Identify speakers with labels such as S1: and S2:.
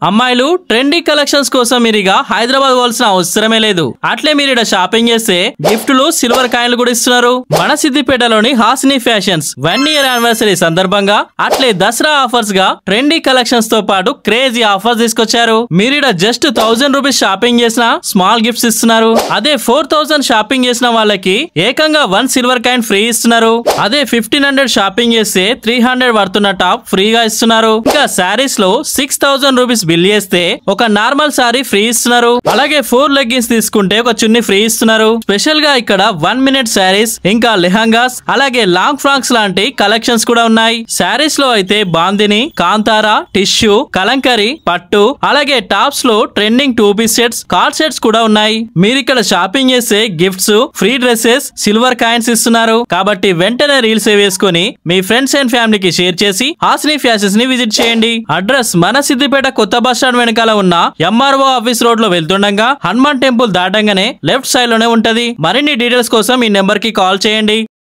S1: అమ్మాయిలు trendy collections కోసం మీరిగా హైదరాబాద్ పోవాల్సిన అవసరమే లేదు. అట్లే మీరు ఇక్కడ షాపింగ్ చేస్తే గిఫ్టులు సిల్వర్ కాయిన్లు కూడా ఇస్తున్నారు. మన సిద్దిపేటలోని హాసిని ఫ్యాషన్స్ 1 ఇయర్ యానివర్సరీ సందర్భంగా అట్లే దసరా ఆఫర్స్ గా ట్రెండీ కలెక్షన్స్ తో పాటు క్రేజీ ఆఫర్స్ తీసుకొచ్చారు. మీరు ఇక్కడ జస్ట్ 1000 రూపీస్ షాపింగ్ చేసిన స్మాల్ గిఫ్ట్స్ ఇస్తున్నారు. అదే 4000 షాపింగ్ చేసిన వాళ్ళకి ఏకంగా 1 సిల్వర్ కాయిన్ ఫ్రీ ఇస్తున్నారు. అదే 1500 షాపింగ్ చేస్తే 300 వర్తున్న టాప్ ఫ్రీగా ఇస్తున్నారు. ఇంకా శారీస్ లో 6000 రూపీస్ బిల్ చేస్తే ఒక నార్మల్ సారీ ఫ్రీ ఇస్తున్నారు. అలాగే 4 లెగ్గిన్స్ తీసుకుంటే ఒక చున్ని ఫ్రీ ఇస్తున్నారు. స్పెషల్ గా ఇక్కడ 1 మినిట్ శారీస్ ఇంకా లెహంగాస్ అలాగే లాంగ్ ఫ్రాక్స్ లాంటి కలెక్షన్స్ కూడా ఉన్నాయి. శారీస్ లో అయితే బాందిని, కాంతారా, టిష్యూ, కలంకరీ, పట్టు అలాగే టాప్స్ లో trending 2 piece sets, card sets కూడా ఉన్నాయి. మీరు ఇక్కడ షాపింగ్ చేస్తే gifts, free dresses, silver coins ఇస్తున్నారు. కాబట్టి వెంటనే రీల్స్ వేసుకొని మీ ఫ్రెండ్స్ అండ్ ఫ్యామిలీకి షేర్ చేసి హాసిని ఫ్యాషన్స్ ని విజిట్ చేయండి. అడ్రస్ మన సిద్దిపేట కొత్త బస్ స్టాండ్ వెనకాల ఉన్న ఎంఆర్ఓ ఆఫీస్ రోడ్ లో వెళ్తుండగా హనుమాన్ టెంపుల్ దాటంగానే లెఫ్ట్ సైడ్ లోనే ఉంటది. మరిన్ని డీటెయిల్స్ కోసం ఈ నెంబర్ కి కాల్ చేయండి.